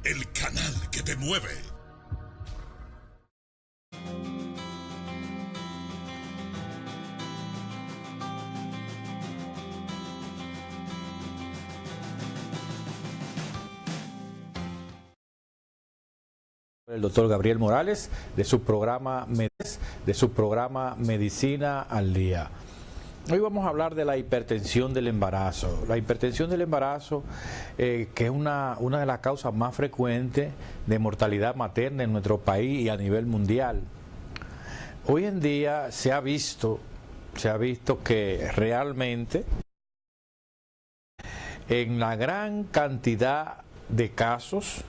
el canal que te mueve. El doctor Gabriel Morales de su programa Medicina al Día. Hoy vamos a hablar de la hipertensión del embarazo. La hipertensión del embarazo, que es una de las causas más frecuentes de mortalidad materna en nuestro país y a nivel mundial. Hoy en día se ha visto que realmente en la gran cantidad de casos,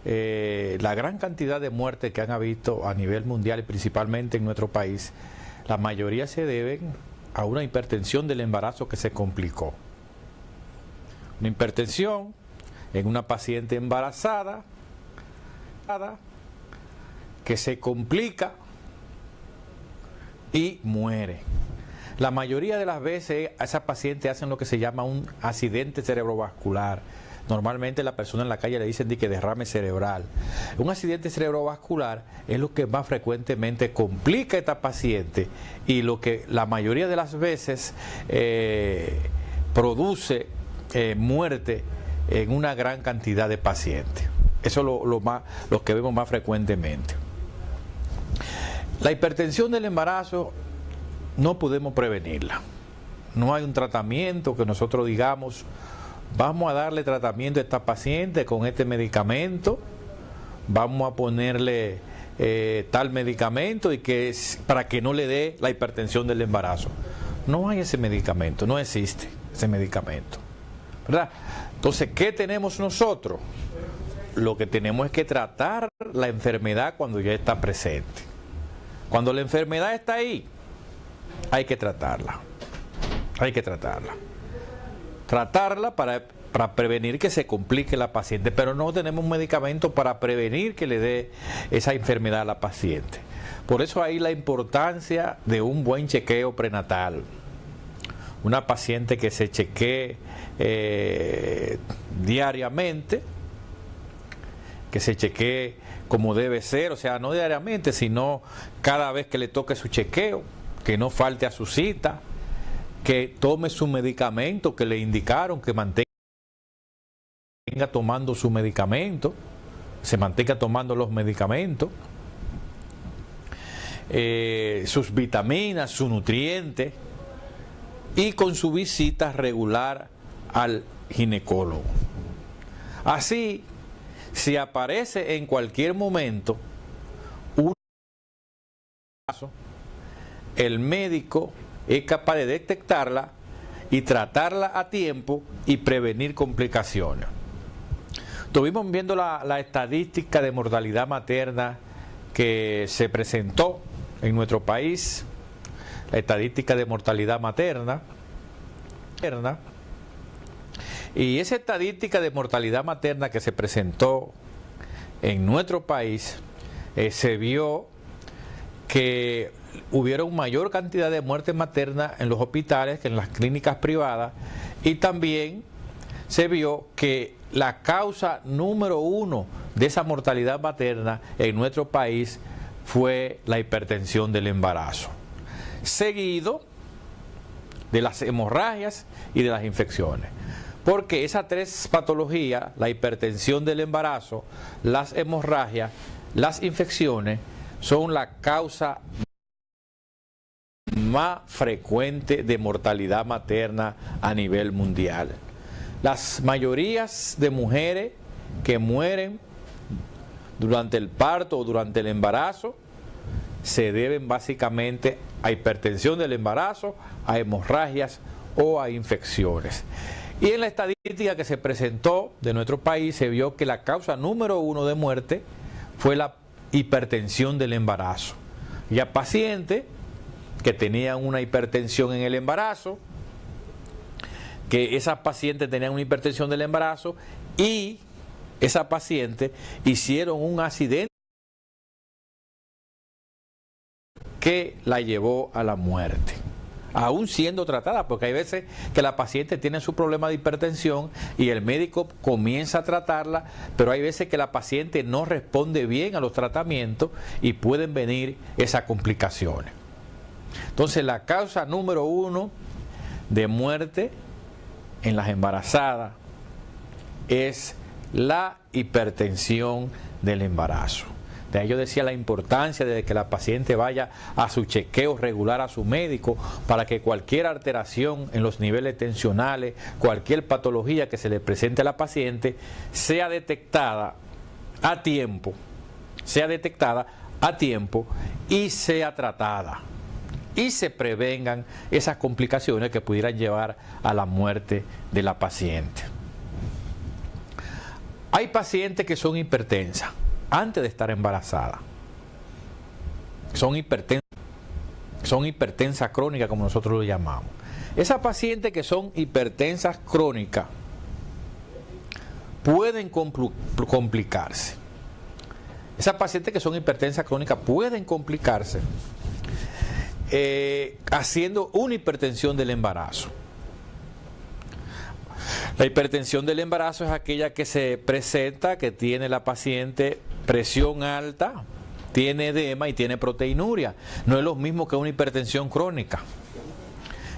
la gran cantidad de muertes que han habido a nivel mundial y principalmente en nuestro país, la mayoría se deben a una hipertensión del embarazo que se complicó. Una hipertensión en una paciente embarazada que se complica y muere. La mayoría de las veces a esa paciente hacen lo que se llama un accidente cerebrovascular. Normalmente la persona en la calle le dicen que derrame cerebral. Un accidente cerebrovascular es lo que más frecuentemente complica a esta paciente y lo que la mayoría de las veces produce muerte en una gran cantidad de pacientes. Eso es lo que vemos más frecuentemente. La hipertensión del embarazo no podemos prevenirla. No hay un tratamiento que nosotros digamos: vamos a darle tratamiento a esta paciente con este medicamento, vamos a ponerle tal medicamento y para que no le dé la hipertensión del embarazo. No hay ese medicamento, no existe ese medicamento, ¿verdad? Entonces, ¿qué tenemos nosotros? Lo que tenemos es que tratar la enfermedad cuando ya está presente. Cuando la enfermedad está ahí, hay que tratarla. Hay que tratarla para prevenir que se complique la paciente, pero no tenemos un medicamento para prevenir que le dé esa enfermedad a la paciente. Por eso ahí la importancia de un buen chequeo prenatal. Una paciente que se chequee diariamente, que se chequee como debe ser, o sea, no diariamente, sino cada vez que le toque su chequeo, que no falte a su cita, que tome su medicamento que le indicaron, que mantenga tomando su medicamento, se mantenga tomando los medicamentos, sus vitaminas, sus nutrientes, y con su visita regular al ginecólogo. Así, si aparece en cualquier momento un caso, el médico es capaz de detectarla y tratarla a tiempo y prevenir complicaciones. Estuvimos viendo la estadística de mortalidad materna que se presentó en nuestro país, la estadística de mortalidad materna, y esa estadística de mortalidad materna que se presentó en nuestro país, se vio que hubieron mayor cantidad de muertes maternas en los hospitales que en las clínicas privadas, y también se vio que la causa número 1 de esa mortalidad materna en nuestro país fue la hipertensión del embarazo, seguido de las hemorragias y de las infecciones. Porque esas tres patologías, la hipertensión del embarazo, las hemorragias, las infecciones, son la causa más frecuente de mortalidad materna a nivel mundial. Las mayorías de mujeres que mueren durante el parto o durante el embarazo se deben básicamente a hipertensión del embarazo, a hemorragias o a infecciones. Y en la estadística que se presentó de nuestro país se vio que la causa número 1 de muerte fue la hipertensión del embarazo. Y a pacientes que tenían una hipertensión en el embarazo, que esas pacientes tenían una hipertensión del embarazo y esas pacientes hicieron un accidente que la llevó a la muerte. aún siendo tratada, porque hay veces que la paciente tiene su problema de hipertensión y el médico comienza a tratarla, pero hay veces que la paciente no responde bien a los tratamientos y pueden venir esas complicaciones. Entonces, la causa número 1 de muerte en las embarazadas es la hipertensión del embarazo. De ahí yo decía la importancia de que la paciente vaya a su chequeo regular a su médico para que cualquier alteración en los niveles tensionales, cualquier patología que se le presente a la paciente, sea detectada a tiempo, y sea tratada, y se prevengan esas complicaciones que pudieran llevar a la muerte de la paciente. Hay pacientes que son hipertensas antes de estar embarazada. Son hipertensas crónicas, como nosotros lo llamamos. Esas pacientes que son hipertensas crónicas pueden complicarse. Esas pacientes que son hipertensas crónicas pueden complicarse haciendo una hipertensión del embarazo. La hipertensión del embarazo es aquella que se presenta, que tiene la paciente presión alta, tiene edema y tiene proteinuria. No es lo mismo que una hipertensión crónica.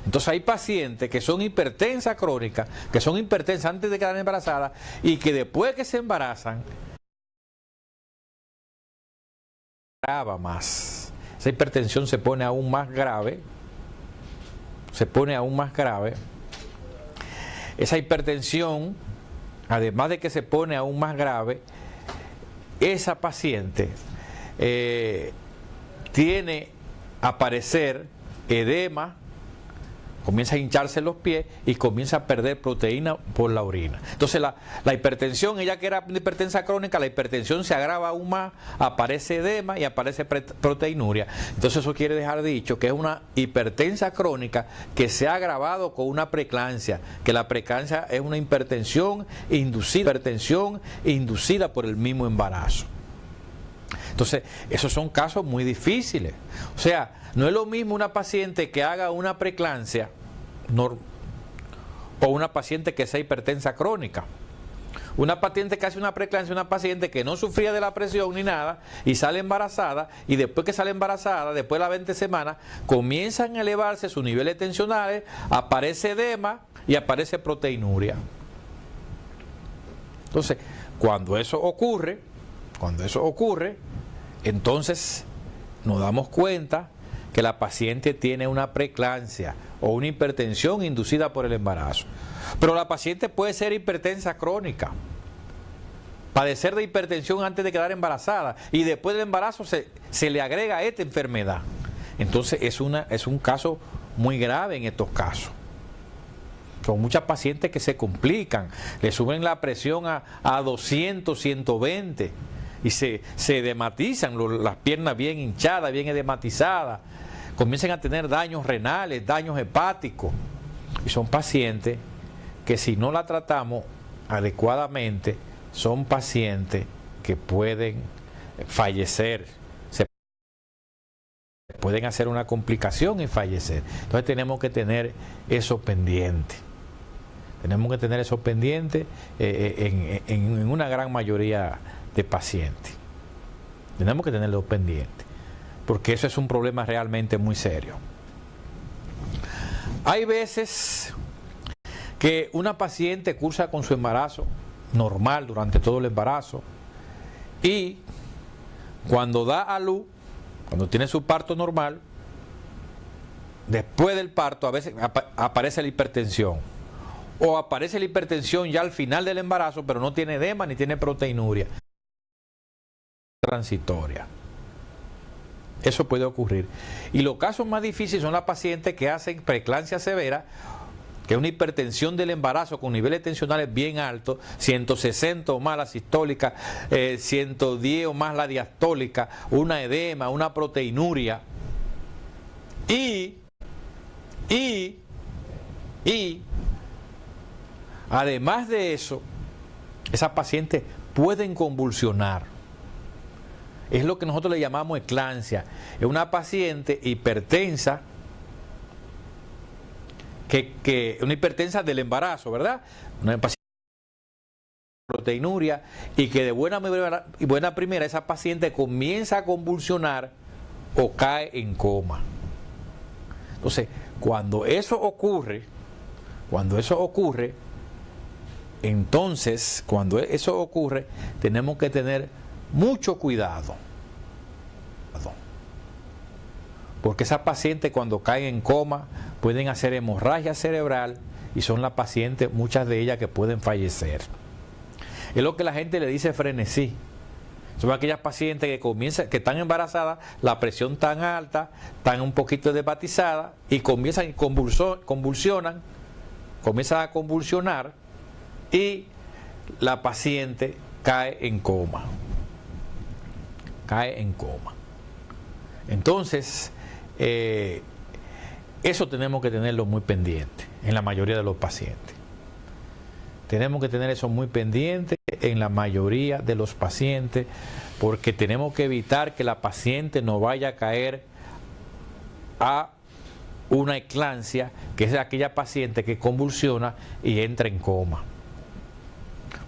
Entonces hay pacientes que son hipertensas crónicas, que son hipertensas antes de quedar embarazadas y que después que se embarazan, agrava más. Esa hipertensión se pone aún más grave. Esa hipertensión, además de que se pone aún más grave, esa paciente tiene a aparecer edema, comienza a hincharse los pies y comienza a perder proteína por la orina. Entonces la hipertensión, ella que era hipertensa crónica, la hipertensión se agrava aún más, aparece edema y aparece proteinuria. Entonces eso quiere dejar dicho que es una hipertensa crónica que se ha agravado con una preeclampsia, que la preeclampsia es una hipertensión inducida por el mismo embarazo. Entonces, esos son casos muy difíciles. O sea, no es lo mismo una paciente que haga una preeclampsia o una paciente que sea hipertensa crónica. Una paciente que hace una preeclampsia, una paciente que no sufría de la presión ni nada y sale embarazada, y después que sale embarazada, después de las 20 semanas, comienzan a elevarse sus niveles tensionales, aparece edema y aparece proteinuria. Entonces, cuando eso ocurre, entonces nos damos cuenta que la paciente tiene una preeclampsia o una hipertensión inducida por el embarazo. Pero la paciente puede ser hipertensa crónica, padecer de hipertensión antes de quedar embarazada, y después del embarazo se le agrega esta enfermedad. Entonces es un caso muy grave en estos casos. Son muchas pacientes que se complican, le suben la presión a 200, 120 y se edematizan, las piernas bien hinchadas, bien edematizadas, comienzan a tener daños renales, daños hepáticos, y son pacientes que si no la tratamos adecuadamente, son pacientes que pueden fallecer, se pueden hacer una complicación y fallecer. Entonces tenemos que tener eso pendiente. En una gran mayoría de pacientes. Tenemos que tenerlo pendiente, porque eso es un problema realmente muy serio. Hay veces que una paciente cursa con su embarazo normal durante todo el embarazo, y cuando da a luz, cuando tiene su parto normal, después del parto a veces aparece la hipertensión, o aparece la hipertensión ya al final del embarazo, pero no tiene edema ni tiene proteinuria transitoria. Eso puede ocurrir. Y los casos más difíciles son las pacientes que hacen preeclampsia severa, que es una hipertensión del embarazo con niveles tensionales bien altos, 160 o más la sistólica, 110 o más la diastólica, una edema, una proteinuria. Y además de eso, esas pacientes pueden convulsionar. Es lo que nosotros le llamamos eclampsia. Es una paciente hipertensa una hipertensa del embarazo, ¿verdad? Una paciente con proteinuria y que de buena primera esa paciente comienza a convulsionar o cae en coma. Entonces, cuando eso ocurre, tenemos que tener mucho cuidado. Porque esas pacientes cuando caen en coma pueden hacer hemorragia cerebral y son las pacientes, muchas de ellas, que pueden fallecer. Es lo que la gente le dice frenesí. Son aquellas pacientes que están embarazadas, la presión tan alta, están un poquito desbatizadas y comienzan a convulsionar y la paciente cae en coma. Entonces, eso tenemos que tenerlo muy pendiente en la mayoría de los pacientes. Tenemos que tener eso muy pendiente en la mayoría de los pacientes, porque tenemos que evitar que la paciente no vaya a caer a una eclampsia, que es aquella paciente que convulsiona y entra en coma.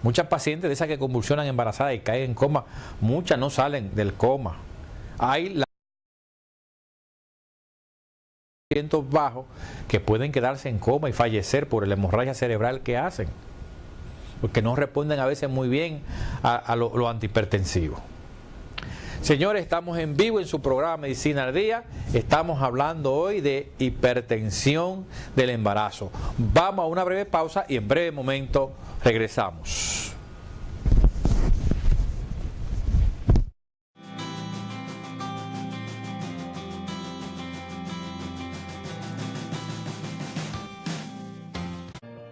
Muchas pacientes de esas que convulsionan embarazadas y caen en coma, muchas no salen del coma. Hay bajos que pueden quedarse en coma y fallecer por la hemorragia cerebral que hacen, porque no responden a veces muy bien a lo antihipertensivo. Señores, estamos en vivo en su programa Medicina al Día. Estamos hablando hoy de hipertensión del embarazo. Vamos a una breve pausa y en breve momento regresamos.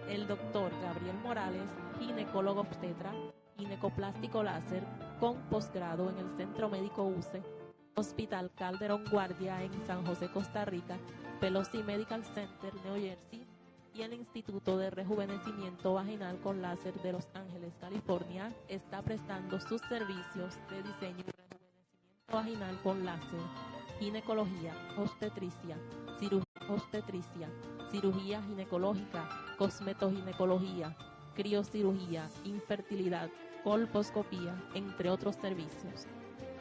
El doctor Gabriel Morales, ginecólogo obstetra, ginecoplástico láser con posgrado en el Centro Médico UCE, Hospital Calderón Guardia en San José, Costa Rica, Pelosi Medical Center, New Jersey, y el Instituto de Rejuvenecimiento Vaginal con Láser de Los Ángeles, California, está prestando sus servicios de diseño y rejuvenecimiento vaginal con láser, ginecología, obstetricia, cirugía ginecológica, cosmetoginecología, criocirugía, infertilidad, colposcopía, entre otros servicios.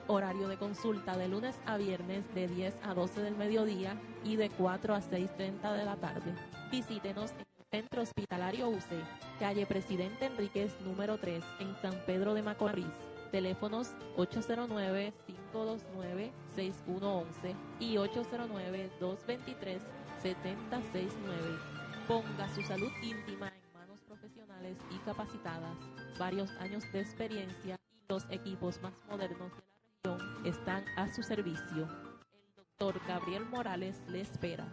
Horario de consulta de lunes a viernes de 10 a 12 del mediodía y de 4 a 6:30 de la tarde. Visítenos en el Centro Hospitalario UCE, calle Presidente Enríquez número 3, en San Pedro de Macorís. Teléfonos 809-529-6111 y 809-223-7069. Ponga su salud íntima en manos profesionales y capacitadas. Varios años de experiencia y los equipos más modernos de la región están a su servicio. El doctor Gabriel Morales le espera.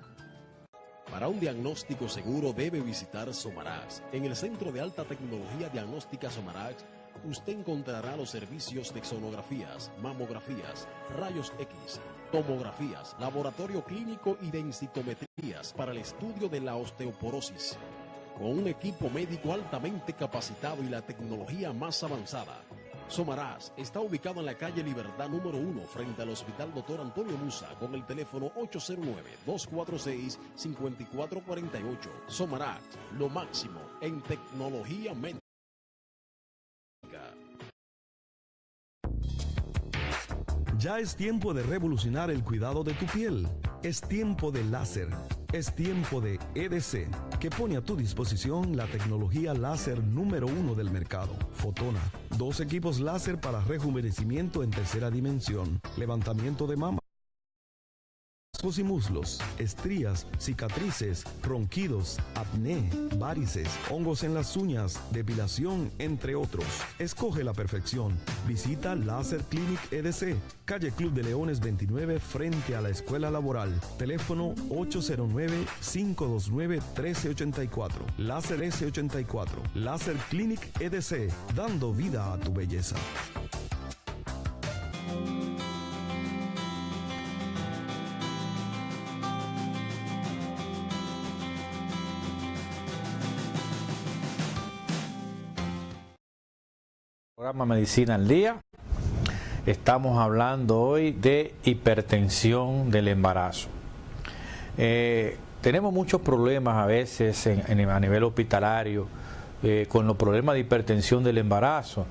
Para un diagnóstico seguro debe visitar Somarax. En el Centro de Alta Tecnología Diagnóstica Somarax, usted encontrará los servicios de sonografías, mamografías, rayos X, tomografías, laboratorio clínico y densitometrías para el estudio de la osteoporosis. Con un equipo médico altamente capacitado y la tecnología más avanzada. Somarax está ubicado en la calle Libertad número 1 frente al Hospital Dr. Antonio Musa con el teléfono 809-246-5448. Somarax, lo máximo en tecnología médica. Ya es tiempo de revolucionar el cuidado de tu piel. Es tiempo de láser. Es tiempo de EDC, que pone a tu disposición la tecnología láser número 1 del mercado. Fotona, 2 equipos láser para rejuvenecimiento en tercera dimensión, levantamiento de mama y muslos, estrías, cicatrices, ronquidos, acné, varices, hongos en las uñas, depilación, entre otros. Escoge la perfección. Visita Láser Clinic EDC, calle Club de Leones 29, frente a la Escuela Laboral. Teléfono 809-529-1384. Láser S84. Láser Clinic EDC, dando vida a tu belleza. Programa Medicina al Día. Estamos hablando hoy de hipertensión del embarazo. tenemos muchos problemas a veces a nivel hospitalario con los problemas de hipertensión del embarazo.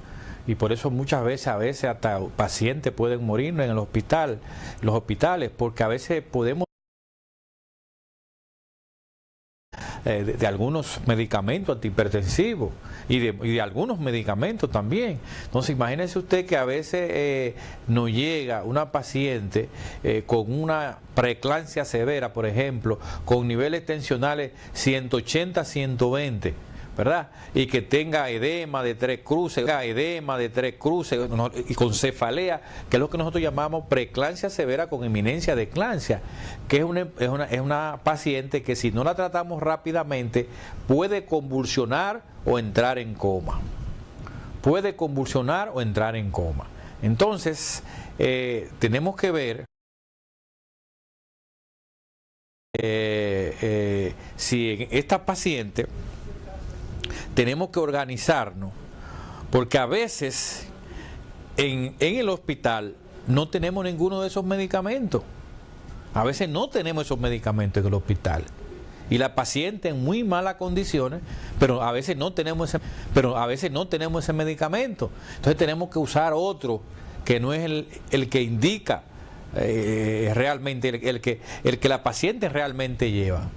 Y por eso muchas veces, hasta pacientes pueden morir en el hospital, los hospitales, porque a veces podemos de algunos medicamentos antihipertensivos y de algunos medicamentos también. Entonces imagínese usted que a veces nos llega una paciente con una preeclampsia severa, por ejemplo, con niveles tensionales 180, 120, ¿verdad? Y que tenga edema de 3 cruces, y con cefalea, que es lo que nosotros llamamos preeclampsia severa con inminencia de eclampsia, que es una paciente que si no la tratamos rápidamente puede convulsionar o entrar en coma. Entonces, tenemos que ver si en esta paciente tenemos que organizarnos, porque a veces en el hospital no tenemos ninguno de esos medicamentos. A veces no tenemos esos medicamentos en el hospital. Y la paciente en muy malas condiciones, pero a veces no tenemos ese medicamento. Entonces tenemos que usar otro que no es el que indica realmente, el que la paciente realmente lleva.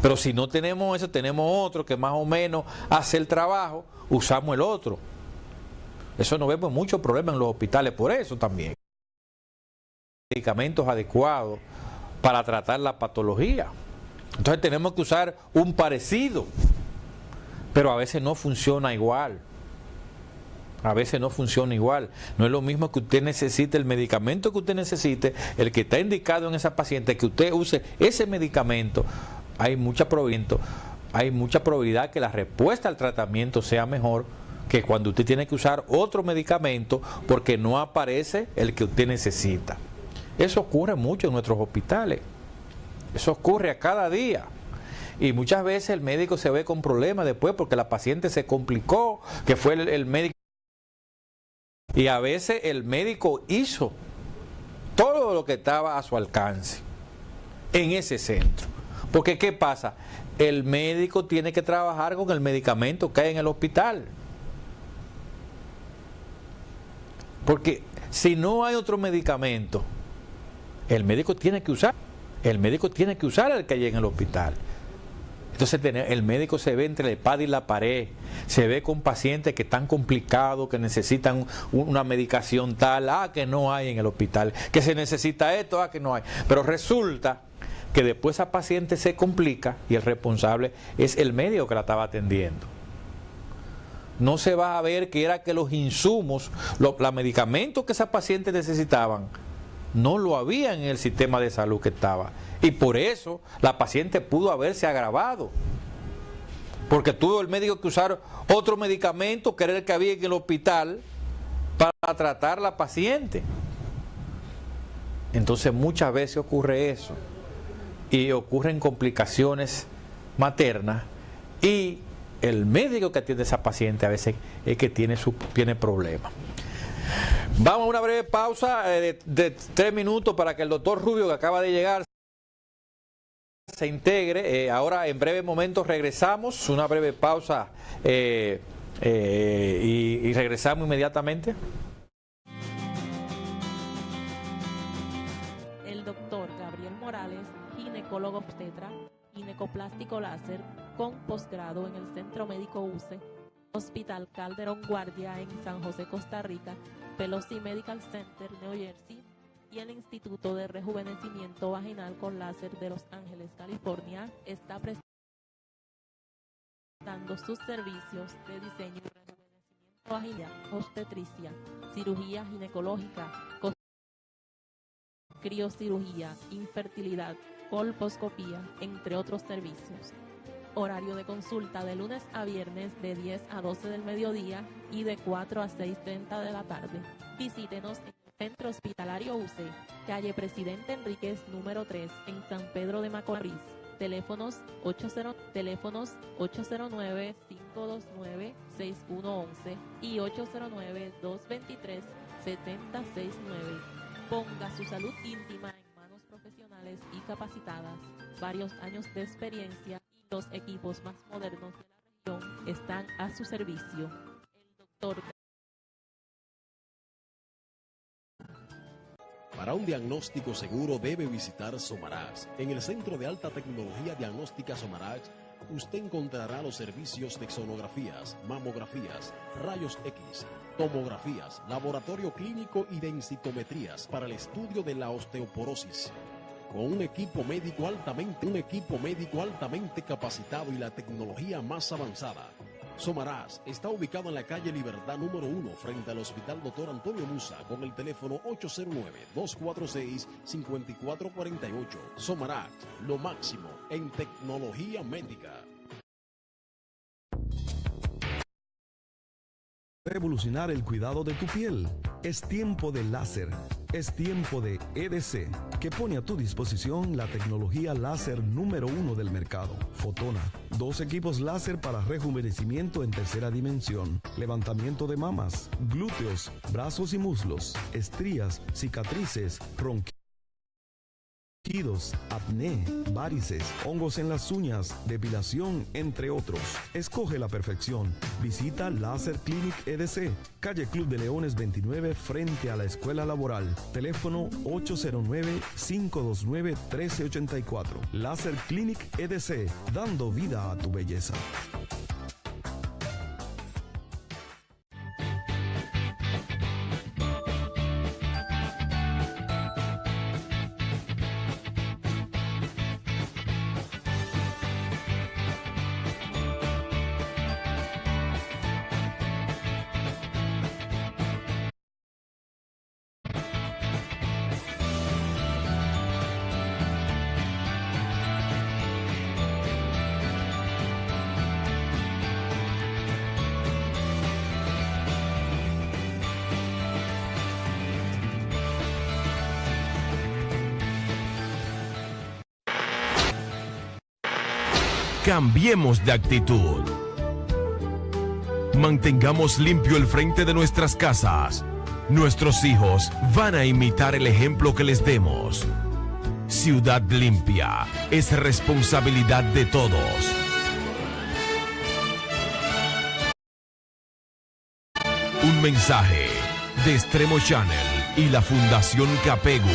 Pero si no tenemos eso, tenemos otro que más o menos hace el trabajo, usamos el otro. Eso nos vemos muchos problemas en los hospitales por eso también. Medicamentos adecuados para tratar la patología. Entonces tenemos que usar un parecido, pero a veces no funciona igual. No es lo mismo que usted necesite el medicamento que usted necesite, el que está indicado en esa paciente, que usted use ese medicamento. Hay mucha probabilidad que la respuesta al tratamiento sea mejor que cuando usted tiene que usar otro medicamento porque no aparece el que usted necesita. Eso ocurre mucho en nuestros hospitales. Eso ocurre a cada día. Y muchas veces el médico se ve con problemas después porque la paciente se complicó, que fue el médico. Y a veces el médico hizo todo lo que estaba a su alcance en ese centro. Porque ¿qué pasa? El médico tiene que trabajar con el medicamento que hay en el hospital. Porque si no hay otro medicamento, el médico tiene que usar el que hay en el hospital. Entonces el médico se ve entre la espada y la pared, se ve con pacientes que están complicados, que necesitan una medicación tal, que no hay en el hospital, que se necesita esto, que no hay. Pero resulta que después esa paciente se complica y el responsable es el médico que la estaba atendiendo. No se va a ver que era que los insumos, los medicamentos que esa paciente necesitaban, no lo había en el sistema de salud que estaba. Y por eso la paciente pudo haberse agravado. Porque tuvo el médico que usar otro medicamento que era el que había en el hospital para tratar a la paciente. Entonces muchas veces ocurre eso. Y ocurren complicaciones maternas y el médico que atiende a esa paciente a veces es que tiene problemas. Vamos a una breve pausa de 3 minutos para que el doctor Rubio, que acaba de llegar, se integre. Ahora en breve momentos regresamos, una breve pausa y regresamos inmediatamente. El doctor Gabriel Morales, ginecólogo obstetra, ginecoplástico láser con posgrado en el Centro Médico UCE, Hospital Calderón Guardia en San José, Costa Rica, Pelosi Medical Center, New Jersey, y el Instituto de Rejuvenecimiento Vaginal con Láser de Los Ángeles, California, está prestando sus servicios de diseño y rejuvenecimiento vaginal, obstetricia, cirugía ginecológica, criocirugía, infertilidad, colposcopía, entre otros servicios. Horario de consulta de lunes a viernes de 10 a 12 del mediodía y de 4 a 6:30 de la tarde. Visítenos en el Centro Hospitalario UCE, calle Presidente Enríquez número 3, en San Pedro de Macorís. Teléfonos 809-529-6111 y 809-223-7069. Ponga su salud íntima en manos profesionales y capacitadas, varios años de experiencia y los equipos más modernos de la región están a su servicio. El doctor. Para un diagnóstico seguro debe visitar Somarax. En el Centro de Alta Tecnología Diagnóstica Somarax, usted encontrará los servicios de sonografías, mamografías, rayos X, tomografías, laboratorio clínico y densitometrías para el estudio de la osteoporosis. Con un equipo médico altamente capacitado y la tecnología más avanzada. Somarax está ubicado en la calle Libertad número 1 frente al Hospital Dr. Antonio Musa con el teléfono 809-246-5448. Somarax, lo máximo en tecnología médica. Revolucionar el cuidado de tu piel. Es tiempo de láser. Es tiempo de EDC, que pone a tu disposición la tecnología láser número 1 del mercado. Fotona. 2 equipos láser para rejuvenecimiento en tercera dimensión. Levantamiento de mamas, glúteos, brazos y muslos, estrías, cicatrices, ronquidos, acné, varices, hongos en las uñas, depilación, entre otros. Escoge la perfección. Visita Láser Clinic EDC, calle Club de Leones 29, frente a la Escuela Laboral. Teléfono 809-529-1384. Láser Clinic EDC, dando vida a tu belleza. Cambiemos de actitud. Mantengamos limpio el frente de nuestras casas. Nuestros hijos van a imitar el ejemplo que les demos. Ciudad limpia es responsabilidad de todos. Un mensaje de Extremo Channel y la Fundación Capegu.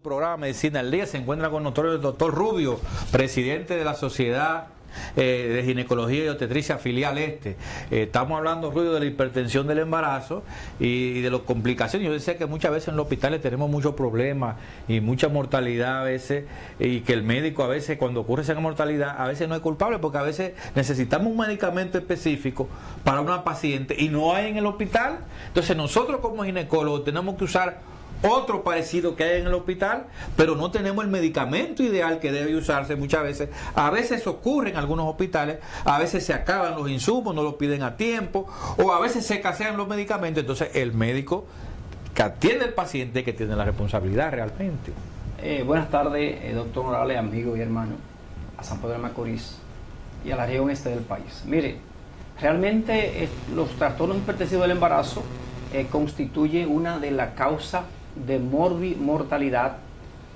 Programa Medicina al Día se encuentra con nosotros el doctor Rubio, presidente de la Sociedad de Ginecología y Obstetricia Filial Este. Estamos hablando, Rubio, de la hipertensión del embarazo y de las complicaciones. Yo decía que muchas veces en los hospitales tenemos muchos problemas y mucha mortalidad a veces, y que el médico a veces, cuando ocurre esa mortalidad, a veces no es culpable, porque a veces necesitamos un medicamento específico para una paciente y no hay en el hospital. Entonces nosotros como ginecólogos tenemos que usar otro parecido que hay en el hospital, pero no tenemos el medicamento ideal que debe usarse muchas veces. A veces ocurre en algunos hospitales, a veces se acaban los insumos, no los piden a tiempo, o a veces se escasean los medicamentos. Entonces el médico que atiende al paciente que tiene la responsabilidad realmente. Buenas tardes, doctor Morales, amigo y hermano, a San Pedro de Macorís y a la región este del país. Mire, realmente los trastornos hipertensivos del embarazo constituye una de las causas de mortalidad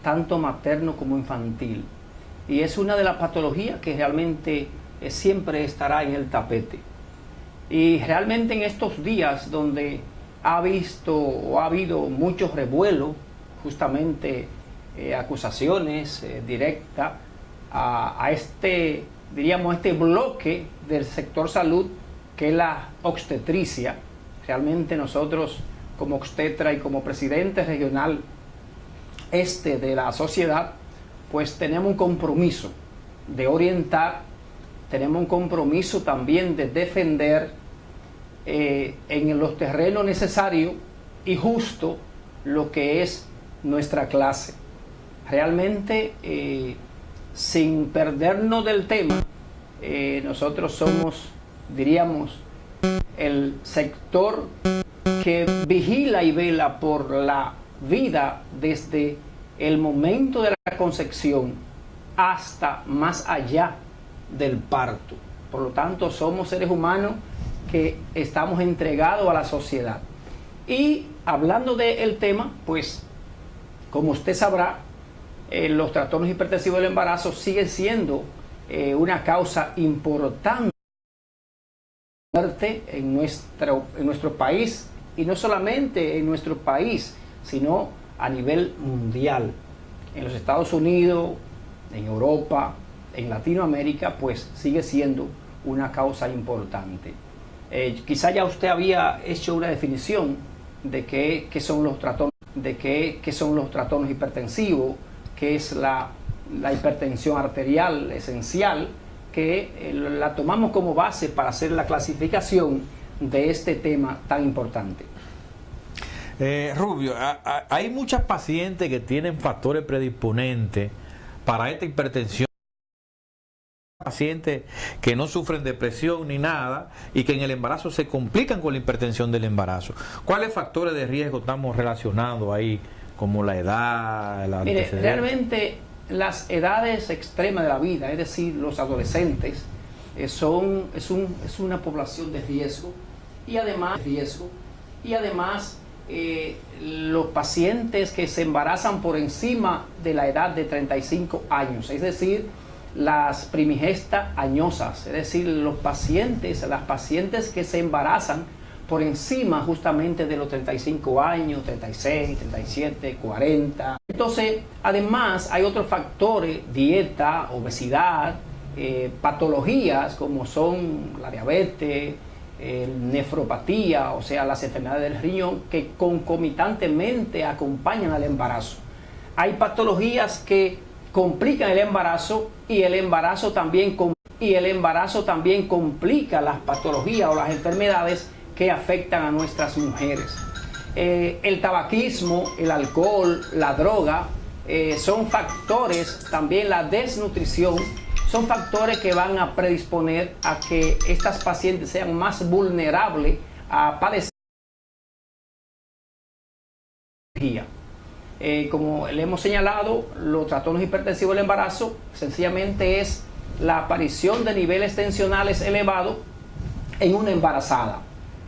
tanto materno como infantil, y es una de las patologías que realmente siempre estará en el tapete. Y realmente en estos días donde ha habido mucho revuelo, justamente acusaciones directas a este bloque del sector salud que es la obstetricia. Realmente nosotros como obstetra y como presidente regional de la sociedad, pues tenemos un compromiso de orientar, tenemos un compromiso también de defender en los terrenos necesarios y justo lo que es nuestra clase. Realmente, sin perdernos del tema, nosotros somos, diríamos, el sector que vigila y vela por la vida desde el momento de la concepción hasta más allá del parto. Por lo tanto, somos seres humanos que estamos entregados a la sociedad. Y hablando del tema, pues, como usted sabrá, los trastornos hipertensivos del embarazo siguen siendo una causa importante de muerte en nuestro país, y no solamente en nuestro país, sino a nivel mundial. En los Estados Unidos, en Europa, en Latinoamérica, pues sigue siendo una causa importante. Quizá ya usted había hecho una definición de qué son los trastornos, qué son los trastornos hipertensivos, qué es la hipertensión arterial esencial, que la tomamos como base para hacer la clasificación de este tema tan importante. Rubio, hay muchas pacientes que tienen factores predisponentes para esta hipertensión, pacientes que no sufren depresión ni nada y que en el embarazo se complican con la hipertensión del embarazo. ¿Cuáles factores de riesgo estamos relacionando ahí, como la edad, la Mire, antecedente? realmente las edades extremas de la vida, es decir, los adolescentes, es una población de riesgo, y además los pacientes que se embarazan por encima de la edad de 35 años, es decir, las primigestas añosas, es decir, las pacientes que se embarazan por encima justamente de los 35 años, 36, 37, 40. Entonces, además hay otros factores: dieta, obesidad, patologías como son la diabetes, nefropatía, o sea, las enfermedades del riñón, que concomitantemente acompañan al embarazo. Hay patologías que complican el embarazo, y el embarazo también complica las patologías o las enfermedades que afectan a nuestras mujeres. El tabaquismo, el alcohol, la droga, son factores, también la desnutrición, son factores que van a predisponer a que estas pacientes sean más vulnerables a padecer. Como le hemos señalado, los trastornos hipertensivos del embarazo sencillamente es la aparición de niveles tensionales elevados en una embarazada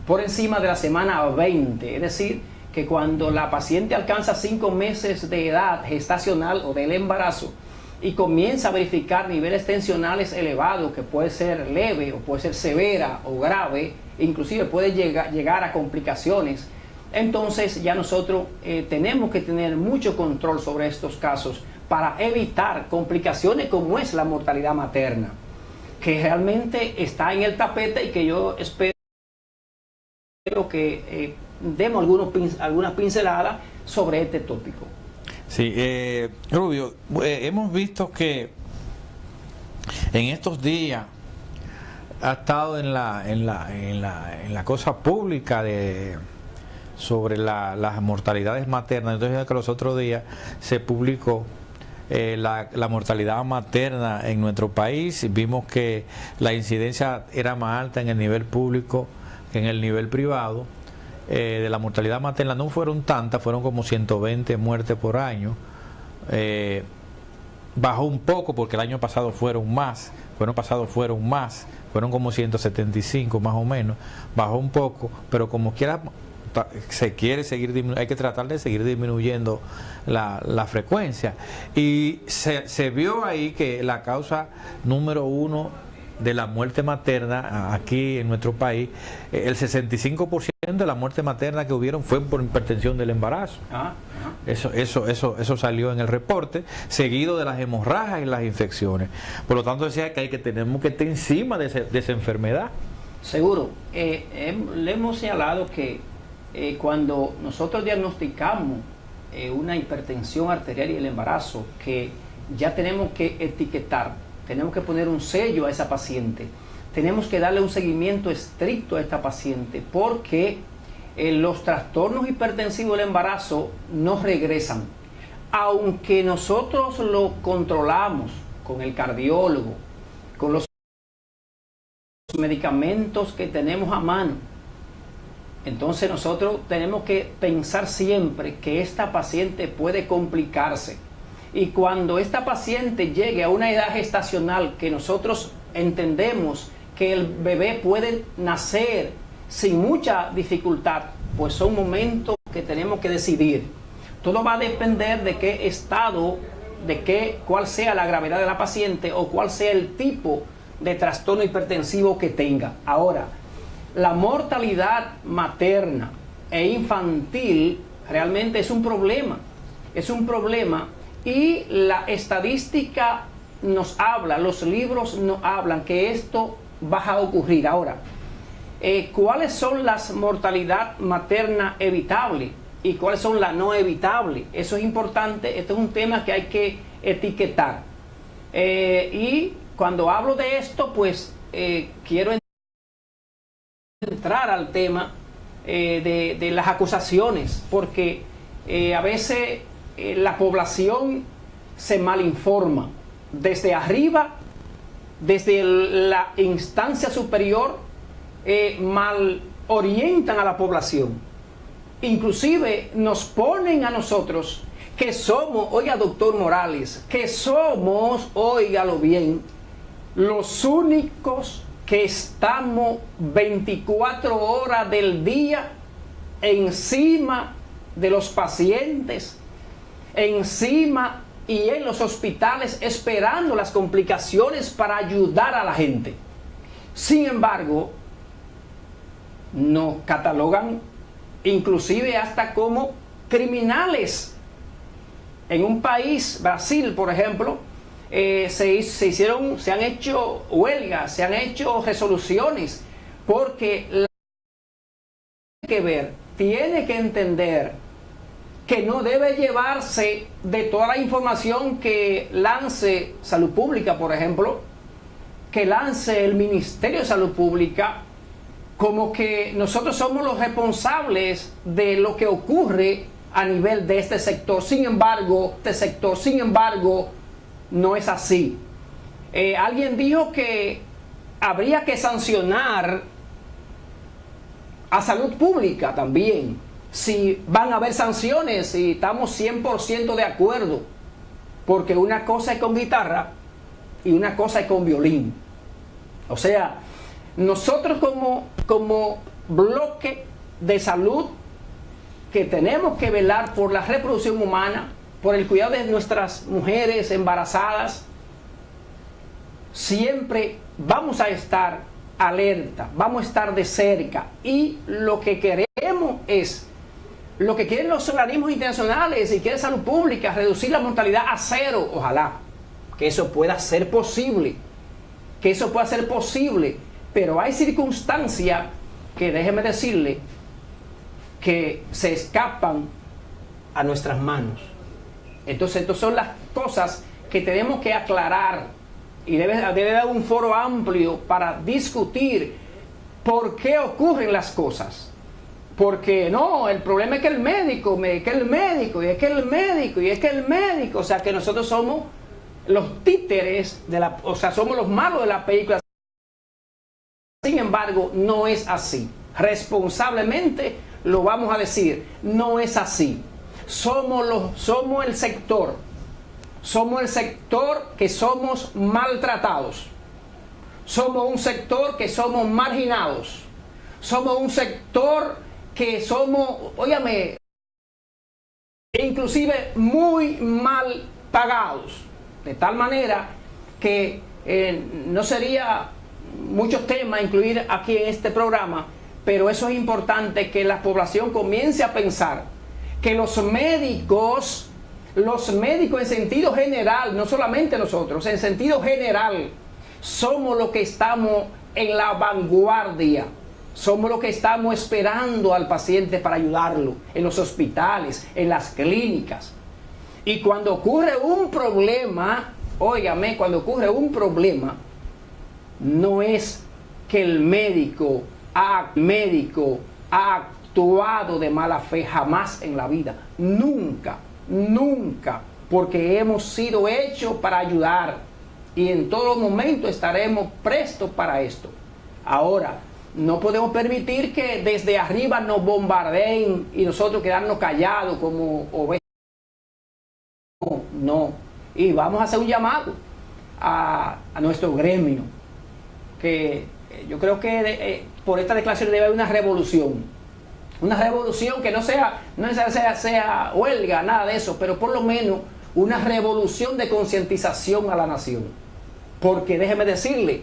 por encima de la semana 20, es decir, que cuando la paciente alcanza 5 meses de edad gestacional o del embarazo y comienza a verificar niveles tensionales elevados, que puede ser leve o puede ser severa o grave, inclusive puede llegar a complicaciones, entonces ya nosotros tenemos que tener mucho control sobre estos casos para evitar complicaciones como es la mortalidad materna, que realmente está en el tapete y que yo espero que demos algunas pinceladas sobre este tópico. Sí, Rubio, hemos visto que en estos días ha estado en la cosa pública sobre las mortalidades maternas. Entonces, que los otros días se publicó la mortalidad materna en nuestro país. Vimos que la incidencia era más alta en el nivel público que en el nivel privado. De la mortalidad materna no fueron tantas, fueron como 120 muertes por año. Bajó un poco porque el año pasado fueron más, fueron como 175 más o menos. Bajó un poco, pero como quiera se quiere seguir disminuyendo, hay que tratar de seguir disminuyendo la frecuencia. Y se vio ahí que la causa número 1 de la muerte materna aquí en nuestro país, el 65% de la muerte materna que hubieron fue por hipertensión del embarazo. Eso salió en el reporte, seguido de las hemorragias y las infecciones. Por lo tanto, decía que tenemos que estar encima de esa enfermedad. Seguro. Le hemos señalado que cuando nosotros diagnosticamos una hipertensión arterial y el embarazo, que ya tenemos que etiquetar, tenemos que poner un sello a esa paciente, tenemos que darle un seguimiento estricto a esta paciente, porque los trastornos hipertensivos del embarazo no regresan. Aunque nosotros lo controlamos con el cardiólogo, con los medicamentos que tenemos a mano, entonces nosotros tenemos que pensar siempre que esta paciente puede complicarse. y cuando esta paciente llegue a una edad gestacional que nosotros entendemos que el bebé puede nacer sin mucha dificultad, pues son momentos que tenemos que decidir. Todo va a depender de qué estado, cuál sea la gravedad de la paciente o cuál sea el tipo de trastorno hipertensivo que tenga. Ahora, la mortalidad materna e infantil realmente es un problema. Es un problema y la estadística nos habla, los libros nos hablan que esto va a ocurrir. Ahora, ¿cuáles son las mortalidad materna evitables y cuáles son las no evitables? Eso es importante, este es un tema que hay que etiquetar. Y cuando hablo de esto, pues quiero entrar al tema de las acusaciones, porque a veces la población se malinforma desde arriba, desde la instancia superior, mal orientan a la población, inclusive nos ponen a nosotros que somos, oiga doctor Morales, que somos, óigalo bien, los únicos que estamos 24 horas del día encima de los pacientes, encima y en los hospitales esperando las complicaciones para ayudar a la gente. Sin embargo, nos catalogan inclusive hasta como criminales. En un país, Brasil, por ejemplo, se han hecho huelgas, se han hecho resoluciones, porque tiene que entender que no debe llevarse de toda la información que lance Salud Pública, por ejemplo, que lance el Ministerio de Salud Pública, como que nosotros somos los responsables de lo que ocurre a nivel de este sector. Sin embargo, no es así. Alguien dijo que habría que sancionar a Salud Pública también. Si van a haber sanciones, si estamos 100% de acuerdo, porque una cosa es con guitarra y una cosa es con violín. O sea, nosotros como bloque de salud que tenemos que velar por la reproducción humana, por el cuidado de nuestras mujeres embarazadas, siempre vamos a estar alerta, vamos a estar de cerca, y lo que queremos es, lo que quieren los organismos internacionales y quiere Salud Pública, reducir la mortalidad a cero. Ojalá que eso pueda ser posible, pero hay circunstancias que, déjeme decirle, que se escapan a nuestras manos. Entonces, estas son las cosas que tenemos que aclarar, y debe haber un foro amplio para discutir por qué ocurren las cosas. Porque no, el problema es que el médico, o sea, que nosotros somos los títeres somos los malos de la película. Sin embargo, no es así. Responsablemente lo vamos a decir, no es así. Somos el sector que somos maltratados. Somos un sector que somos marginados. Somos un sector que somos, óyame, inclusive muy mal pagados. De tal manera que no sería muchos temas incluir aquí en este programa, pero eso es importante, que la población comience a pensar que los médicos en sentido general, no solamente nosotros, en sentido general, somos los que estamos en la vanguardia. Somos los que estamos esperando al paciente para ayudarlo en los hospitales, en las clínicas. Y cuando ocurre un problema, óigame, no es que el médico ha actuado de mala fe, jamás en la vida. Nunca, porque hemos sido hechos para ayudar y en todo momento estaremos prestos para esto. Ahora, no podemos permitir que desde arriba nos bombardeen y nosotros quedarnos callados como ovejas. no. Y vamos a hacer un llamado a nuestro gremio, que yo creo que por esta declaración debe haber una revolución que no sea huelga, nada de eso, pero por lo menos una revolución de concientización a la nación. Porque déjeme decirle,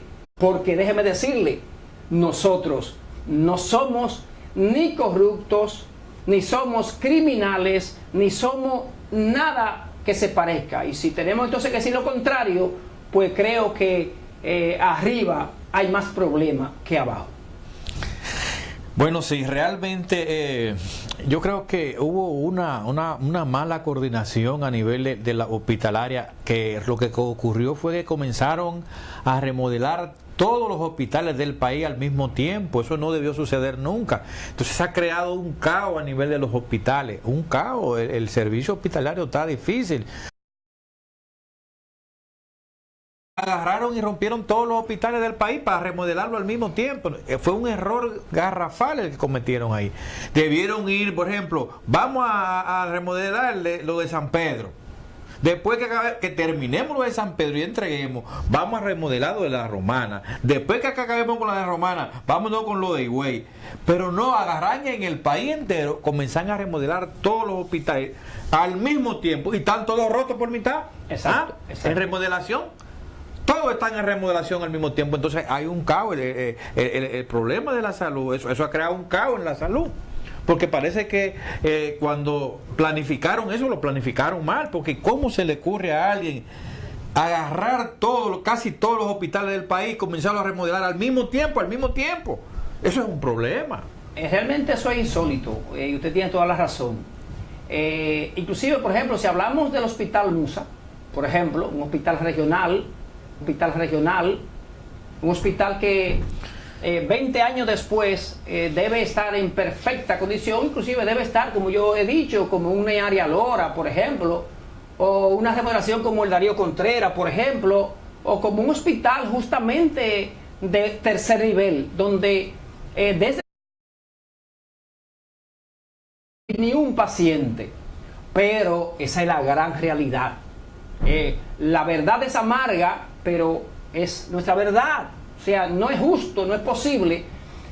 nosotros no somos ni corruptos, ni somos criminales, ni somos nada que se parezca. Y si tenemos entonces que decir lo contrario, pues creo que arriba hay más problemas que abajo. Bueno, sí, realmente yo creo que hubo una mala coordinación a nivel de la hospitalaria, que lo que ocurrió fue que comenzaron a remodelar todos los hospitales del país al mismo tiempo. Eso no debió suceder nunca. Entonces se ha creado un caos a nivel de los hospitales, un caos. El servicio hospitalario está difícil. Agarraron y rompieron todos los hospitales del país para remodelarlo al mismo tiempo. Fue un error garrafal el que cometieron ahí. Debieron ir, por ejemplo, vamos a remodelar lo de San Pedro. Después que terminemos lo de San Pedro y entreguemos, vamos a remodelar lo de la Romana. Después que acabemos con la de Romana, vámonos con lo de Higüey. Pero no, agarran en el país entero, comenzan a remodelar todos los hospitales al mismo tiempo y están todos rotos por mitad. Exacto. En remodelación. Todos están en remodelación al mismo tiempo. Entonces hay un caos. El problema de la salud, eso ha creado un caos en la salud. Porque parece que cuando planificaron eso, lo planificaron mal. Porque ¿cómo se le ocurre a alguien agarrar casi todos los hospitales del país y comenzarlo a remodelar al mismo tiempo? Eso es un problema. Realmente eso es insólito. Y usted tiene toda la razón. Inclusive, por ejemplo, si hablamos del Hospital Musa, por ejemplo, un hospital regional, un hospital que 20 años después debe estar en perfecta condición, inclusive debe estar, como yo he dicho, como una área Lora, por ejemplo, o una remodelación como el Darío Contreras, por ejemplo, o como un hospital justamente de tercer nivel, donde desde ni un paciente, pero esa es la gran realidad. La verdad es amarga, pero es nuestra verdad. O sea, no es justo, no es posible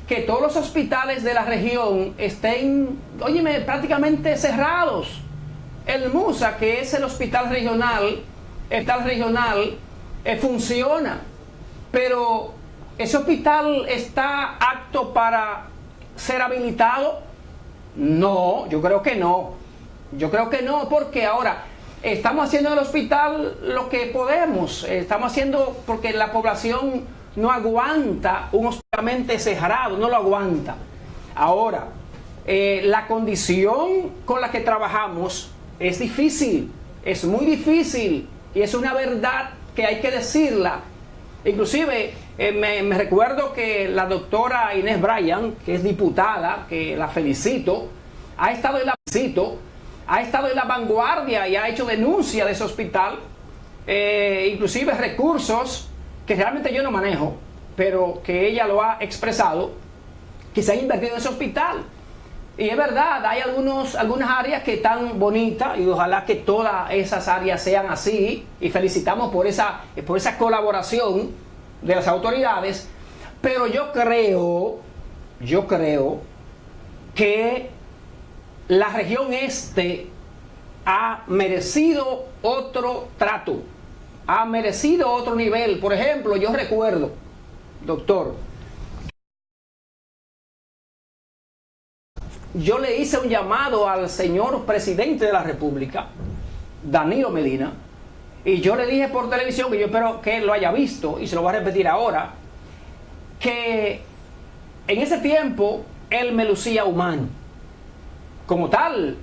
que todos los hospitales de la región estén, óyeme, prácticamente cerrados. El MUSA, que es el hospital regional, funciona, pero ¿ese hospital está apto para ser habilitado? No, yo creo que no, porque ahora estamos haciendo en el hospital lo que podemos, estamos haciendo porque la población no aguanta un hospital cerrado, no lo aguanta. Ahora, la condición con la que trabajamos es difícil, es muy difícil, y es una verdad que hay que decirla. Inclusive, me recuerdo que la doctora Inés Bryan, que es diputada, que la felicito, ha estado en la vanguardia y ha hecho denuncia de ese hospital, inclusive recursos que realmente yo no manejo, pero que ella lo ha expresado, que se ha invertido en ese hospital. Y es verdad, hay algunas áreas que están bonitas y ojalá que todas esas áreas sean así, y felicitamos por esa colaboración de las autoridades, pero yo creo que la región este ha merecido otro trato, ha merecido otro nivel. Por ejemplo, yo recuerdo, doctor, yo le hice un llamado al señor presidente de la República, Danilo Medina, y yo le dije por televisión, que yo espero que él lo haya visto, y se lo voy a repetir ahora, que en ese tiempo él me lucía humano. Como tal,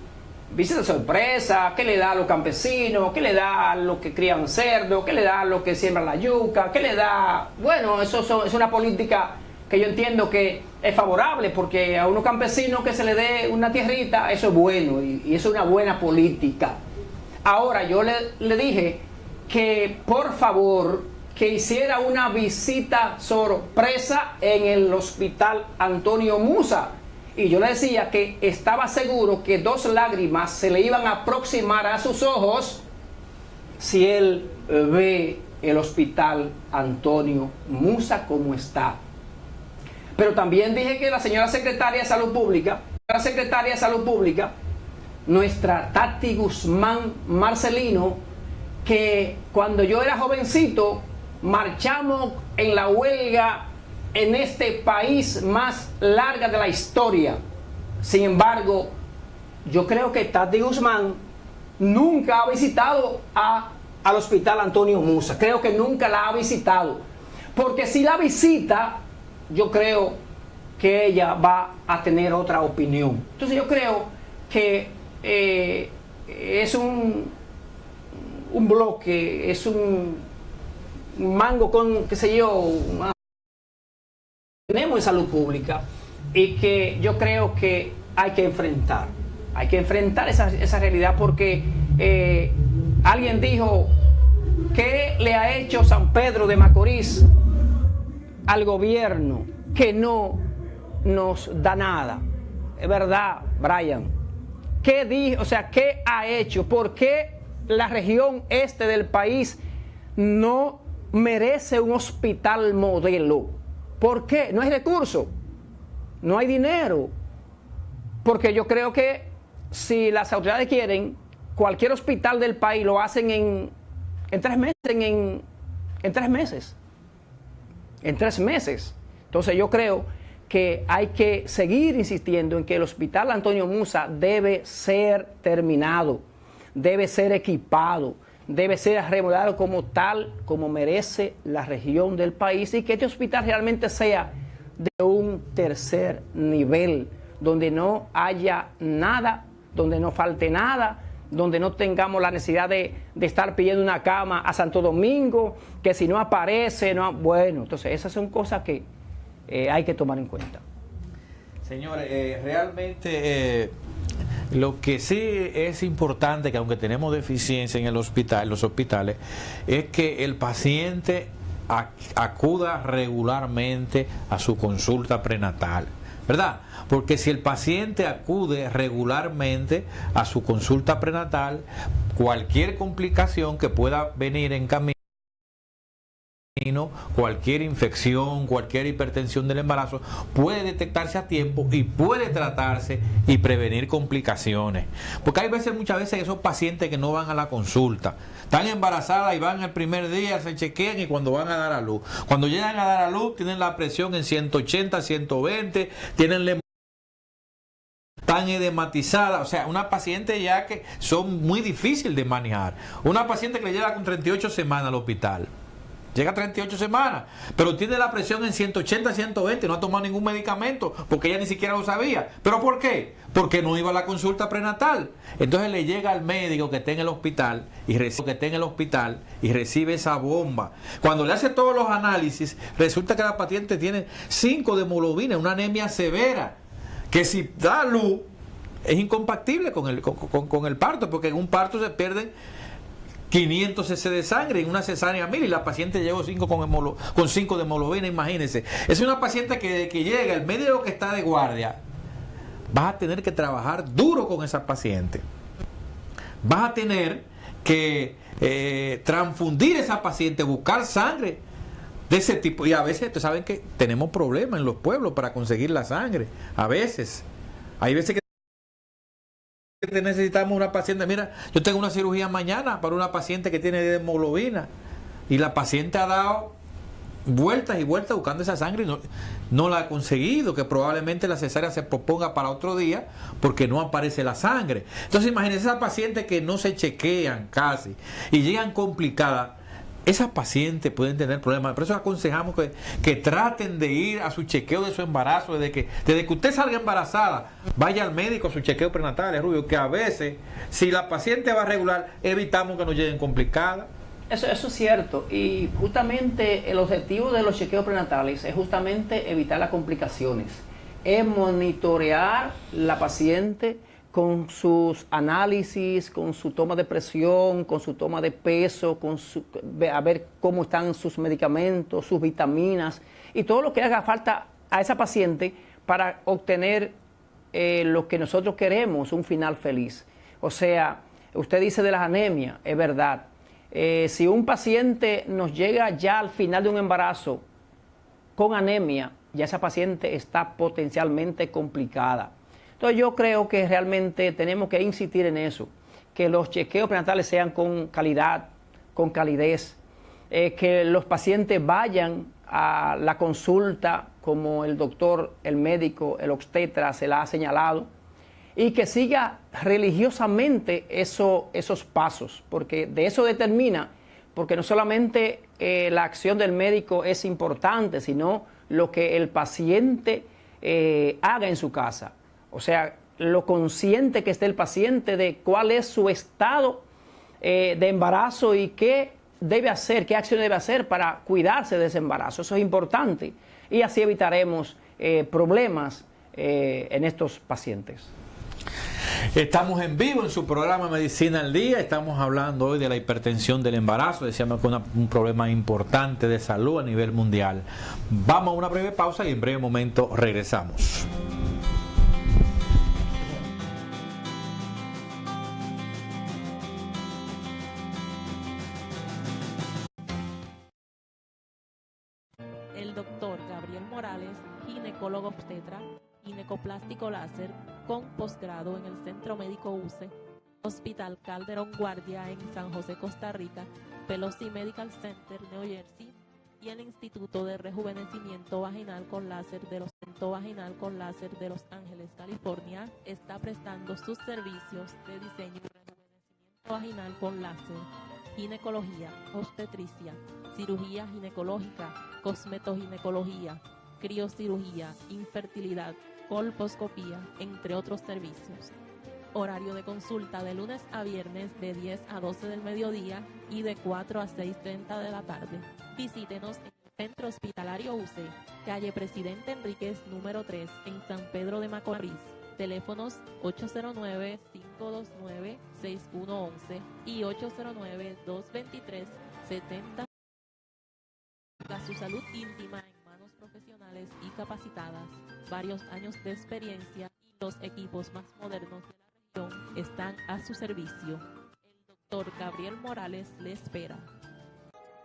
visita sorpresa, ¿qué le da a los campesinos? ¿Qué le da a los que crían cerdo? ¿Qué le da a los que siembran la yuca? ¿Qué le da? Bueno, es una política que yo entiendo que es favorable, porque a unos campesinos que se le dé una tierrita, eso es bueno, y eso es una buena política. Ahora, yo le dije que por favor que hiciera una visita sorpresa en el hospital Antonio Musa. Y yo le decía que estaba seguro que 2 lágrimas se le iban a aproximar a sus ojos si él ve el hospital Antonio Musa como está. Pero también dije que la señora secretaria de Salud Pública, nuestra Tati Guzmán Marcelino, que cuando yo era jovencito marchamos en la huelga en este país más larga de la historia. Sin embargo, yo creo que Tati Guzmán nunca ha visitado al hospital Antonio Musa. Creo que nunca la ha visitado. Porque si la visita, yo creo que ella va a tener otra opinión. Entonces yo creo que es un bloque, es un mango con, qué sé yo, tenemos en salud pública, y que yo creo que hay que enfrentar esa realidad, porque alguien dijo, ¿qué le ha hecho San Pedro de Macorís al gobierno que no nos da nada? Es verdad, Brian. ¿Qué dijo? O sea, ¿qué ha hecho? ¿Por qué la región este del país no merece un hospital modelo? ¿Por qué? No hay recursos, no hay dinero. Porque yo creo que si las autoridades quieren, cualquier hospital del país lo hacen en 3 meses. En 3 meses. En 3 meses. Entonces yo creo que hay que seguir insistiendo en que el hospital Antonio Musa debe ser terminado, debe ser equipado, debe ser remodelado como tal, como merece la región del país, y que este hospital realmente sea de un tercer nivel, donde no haya nada, donde no falte nada, donde no tengamos la necesidad de estar pidiendo una cama a Santo Domingo, que si no aparece, no. Bueno, entonces esas son cosas que hay que tomar en cuenta. Señores, realmente lo que sí es importante, que aunque tenemos deficiencia en los hospitales, es que el paciente acuda regularmente a su consulta prenatal, ¿verdad? Porque si el paciente acude regularmente a su consulta prenatal, cualquier complicación que pueda venir en camino, cualquier infección, cualquier hipertensión del embarazo, puede detectarse a tiempo y puede tratarse y prevenir complicaciones. Porque hay muchas veces esos pacientes que no van a la consulta, están embarazadas y van el primer día, se chequean, y cuando van a dar a luz, cuando llegan a dar a luz, tienen la presión en 180, 120, están edematizadas, o sea, una paciente ya que son muy difíciles de manejar. Una paciente que le llega con 38 semanas al hospital, llega a 38 semanas, pero tiene la presión en 180, 120, no ha tomado ningún medicamento, porque ella ni siquiera lo sabía. ¿Pero por qué? Porque no iba a la consulta prenatal. Entonces le llega al médico que está en el hospital y recibe esa bomba. Cuando le hace todos los análisis, resulta que la paciente tiene 5 de hemoglobina, una anemia severa, que si da luz es incompatible con el parto, porque en un parto se pierden 500 cc de sangre, en una cesárea 1000, y la paciente llegó con 5 de hemoglobina, imagínense. Es una paciente que desde que llega, el médico que está de guardia, vas a tener que trabajar duro con esa paciente. Vas a tener que transfundir esa paciente, buscar sangre de ese tipo. Y a veces, ustedes saben que tenemos problemas en los pueblos para conseguir la sangre. A veces. Hay veces que necesitamos una paciente. Mira, yo tengo una cirugía mañana para una paciente que tiene hemoglobina, y la paciente ha dado vueltas y vueltas buscando esa sangre y no la ha conseguido, que probablemente la cesárea se proponga para otro día porque no aparece la sangre. Entonces imagínense esas pacientes que no se chequean casi y llegan complicadas. Esas pacientes pueden tener problemas. Por eso aconsejamos que traten de ir a su chequeo de su embarazo. Desde que usted salga embarazada, vaya al médico a su chequeo prenatal, Rubio, que a veces, si la paciente va regular, evitamos que nos lleguen complicadas. Eso es cierto. Y justamente el objetivo de los chequeos prenatales es justamente evitar las complicaciones. Es monitorear la paciente con sus análisis, con su toma de presión, con su toma de peso, a ver cómo están sus medicamentos, sus vitaminas y todo lo que haga falta a esa paciente para obtener lo que nosotros queremos, un final feliz. O sea, usted dice de las anemias, es verdad. si un paciente nos llega ya al final de un embarazo con anemia, ya esa paciente está potencialmente complicada. Entonces yo creo que realmente tenemos que insistir en eso, que los chequeos prenatales sean con calidad, con calidez, que los pacientes vayan a la consulta como el doctor, el médico, el obstetra se la ha señalado, y que siga religiosamente esos pasos, porque de eso determina, porque no solamente la acción del médico es importante, sino lo que el paciente haga en su casa. O sea, lo consciente que esté el paciente de cuál es su estado de embarazo y qué debe hacer, qué acciones debe hacer para cuidarse de ese embarazo. Eso es importante y así evitaremos problemas en estos pacientes. Estamos en vivo en su programa Medicina al Día. Estamos hablando hoy de la hipertensión del embarazo. Decíamos que es un problema importante de salud a nivel mundial. Vamos a una breve pausa y en breve momento regresamos. El doctor Gabriel Morales, ginecólogo obstetra, ginecoplástico láser con posgrado en el Centro Médico UCE, Hospital Calderón Guardia en San José, Costa Rica, Pelosi Medical Center, New Jersey, y el Instituto de Rejuvenecimiento Vaginal con Láser de Los Ángeles, California, está prestando sus servicios de diseño y rejuvenecimiento vaginal con láser, ginecología, obstetricia, cirugía ginecológica, cosmetoginecología, criocirugía, infertilidad, colposcopía, entre otros servicios. Horario de consulta de lunes a viernes de 10 a 12 del mediodía y de 4 a 6:30 de la tarde. Visítenos en el Centro Hospitalario UCE, calle Presidente Enríquez número 3 en San Pedro de Macorís. Teléfonos 809-529-6111 y 809-223-70. Su salud íntima en manos profesionales y capacitadas, varios años de experiencia y los equipos más modernos de la región están a su servicio. El doctor Gabriel Morales le espera.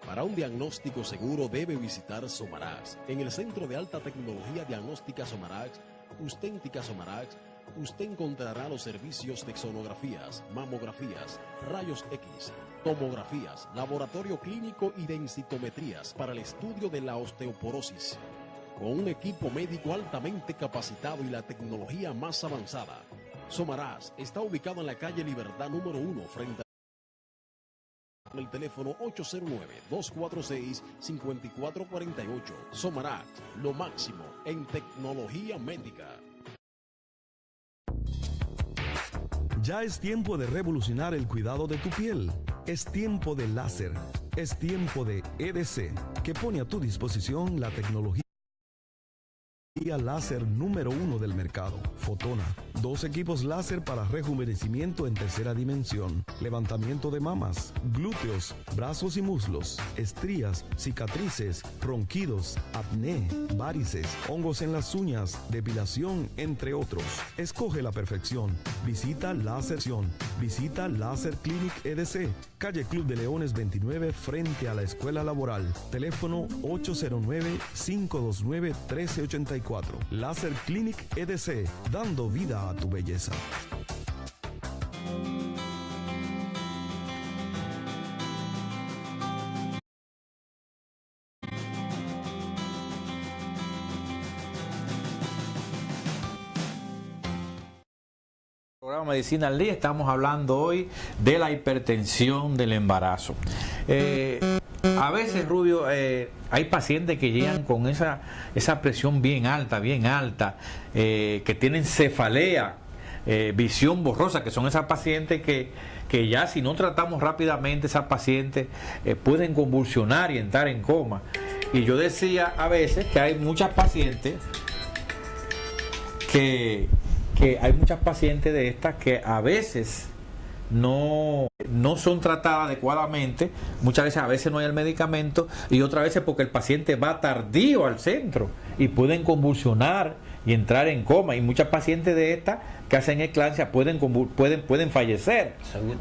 Para un diagnóstico seguro debe visitar Somarax. En el Centro de Alta Tecnología Diagnóstica Somarax, Usténtica Somarax, usted encontrará los servicios de sonografías, mamografías, rayos X, tomografías, laboratorio clínico y densitometrías para el estudio de la osteoporosis. Con un equipo médico altamente capacitado y la tecnología más avanzada, Somarax está ubicado en la calle Libertad número 1 frente a el teléfono 809-246-5448. Somarax, lo máximo en tecnología médica. Ya es tiempo de revolucionar el cuidado de tu piel. Es tiempo de láser. Es tiempo de EDC, que pone a tu disposición la tecnología láser número 1 del mercado, Fotona. 2 equipos láser para rejuvenecimiento en tercera dimensión, levantamiento de mamas, glúteos, brazos y muslos, estrías, cicatrices, ronquidos, acné, varices, hongos en las uñas, depilación, entre otros. Escoge la perfección. Visita Láserción. Visita Láser Clinic EDC, calle Club de Leones 29 frente a la Escuela Laboral. Teléfono 809-529-1384. Láser Clinic EDC, dando vida a tu belleza. Programa Medicina al Día. Estamos hablando hoy de la hipertensión del embarazo. A veces, Rubio, hay pacientes que llegan con esa presión bien alta, que tienen cefalea, visión borrosa, que son esas pacientes que ya si no tratamos rápidamente, esas pacientes pueden convulsionar y entrar en coma. Y yo decía a veces que hay muchas pacientes que hay muchas pacientes de estas que a veces no son tratadas adecuadamente, a veces no hay el medicamento y otras veces porque el paciente va tardío al centro y pueden convulsionar y entrar en coma, y muchas pacientes de estas que hacen eclampsia pueden fallecer,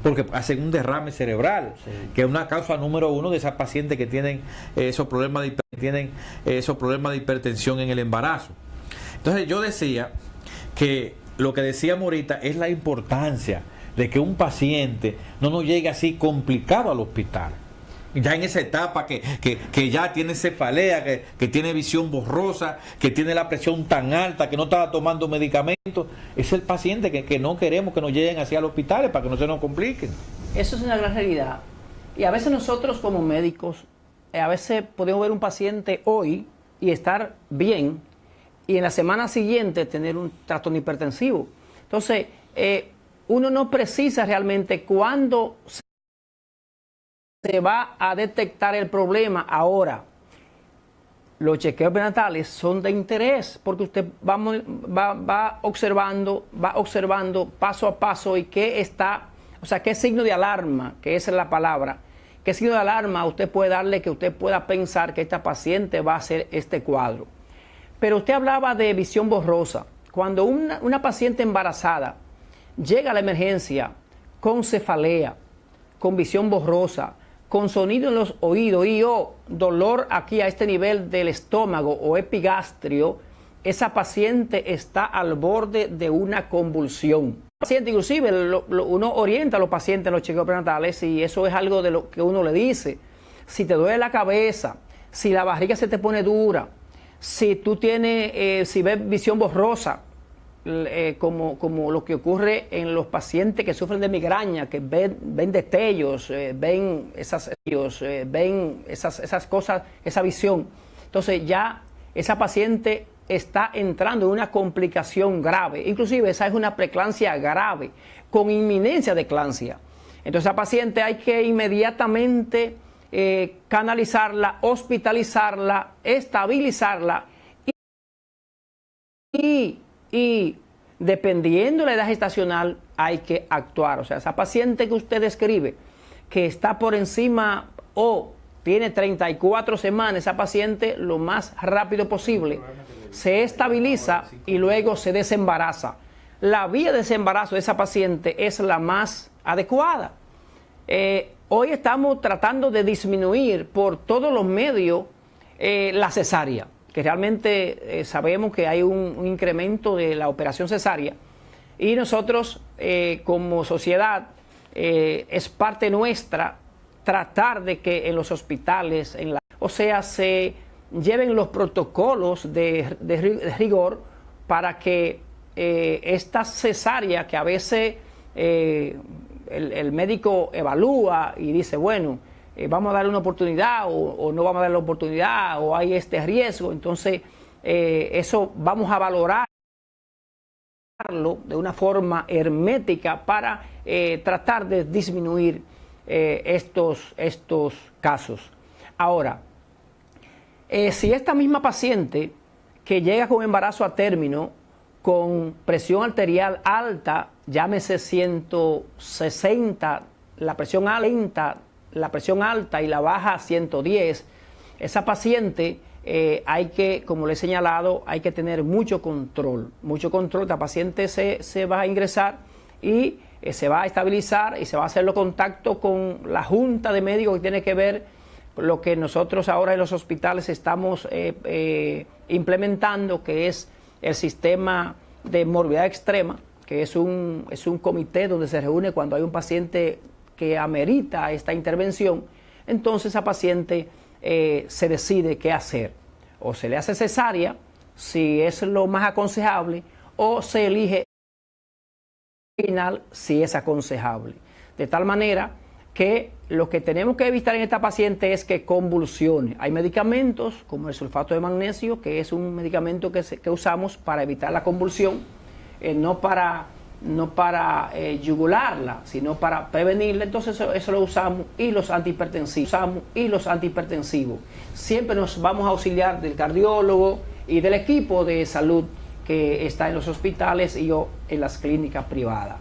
porque hacen un derrame cerebral, que es una causa número 1 de esas pacientes que tienen esos problemas de hipertensión en el embarazo. Entonces yo decía que lo que decíamos ahorita es la importancia de que un paciente no nos llegue así complicado al hospital, ya en esa etapa que ya tiene cefalea, que tiene visión borrosa, que tiene la presión tan alta, que no está tomando medicamentos. Es el paciente que no queremos que nos lleguen hacia los hospitales para que no se nos compliquen. Eso es una gran realidad. Y a veces nosotros como médicos, a veces podemos ver un paciente hoy y estar bien, y en la semana siguiente tener un trastorno hipertensivo. Entonces, uno no precisa realmente cuándo se va a detectar el problema ahora. Los chequeos prenatales son de interés porque usted va observando paso a paso y qué signo de alarma, que esa es la palabra, qué signo de alarma usted puede darle que usted pueda pensar que esta paciente va a hacer este cuadro. Pero usted hablaba de visión borrosa. Cuando una paciente embarazada llega a la emergencia con cefalea, con visión borrosa, con sonido en los oídos y dolor aquí a este nivel del estómago o epigastrio, esa paciente está al borde de una convulsión. Paciente, inclusive uno orienta a los pacientes en los chequeos prenatales y eso es algo de lo que uno le dice. Si te duele la cabeza, si la barriga se te pone dura, si tú tienes, si ves visión borrosa, como lo que ocurre en los pacientes que sufren de migraña, que ven destellos, ven esas cosas, esa visión. Entonces ya esa paciente está entrando en una complicación grave. Inclusive esa es una preeclampsia grave, con inminencia de eclampsia. Entonces esa paciente hay que inmediatamente canalizarla, hospitalizarla, estabilizarla y dependiendo de la edad gestacional hay que actuar. O sea, esa paciente que usted describe que está por encima o tiene 34 semanas, esa paciente lo más rápido posible se estabiliza y luego se desembaraza. La vía de desembarazo de esa paciente es la más adecuada. Hoy estamos tratando de disminuir por todos los medios la cesárea, que realmente sabemos que hay un incremento de la operación cesárea y nosotros como sociedad es parte nuestra tratar de que en los hospitales, se lleven los protocolos de rigor para que esta cesárea que a veces el médico evalúa y dice, bueno, vamos a darle una oportunidad o no vamos a darle la oportunidad o hay este riesgo, entonces eso vamos a valorarlo de una forma hermética para tratar de disminuir estos casos. Ahora, si esta misma paciente que llega con embarazo a término con presión arterial alta, llámese 160, la presión alta y la baja a 110, esa paciente hay que, como le he señalado, hay que tener mucho control. Esta paciente se va a ingresar y se va a estabilizar y se va a hacer los contactos con la junta de médicos que tiene que ver lo que nosotros ahora en los hospitales estamos implementando, que es el sistema de morbidad extrema, que es un comité donde se reúne cuando hay un paciente que amerita esta intervención. Entonces esa paciente se decide qué hacer. O se le hace cesárea, si es lo más aconsejable, o se elige final si es aconsejable. De tal manera que lo que tenemos que evitar en esta paciente es que convulsione. Hay medicamentos como el sulfato de magnesio, que es un medicamento que usamos para evitar la convulsión, no para yugularla, sino para prevenirla. Entonces eso lo usamos, y los antihipertensivos. Siempre nos vamos a auxiliar del cardiólogo y del equipo de salud que está en los hospitales y o en las clínicas privadas.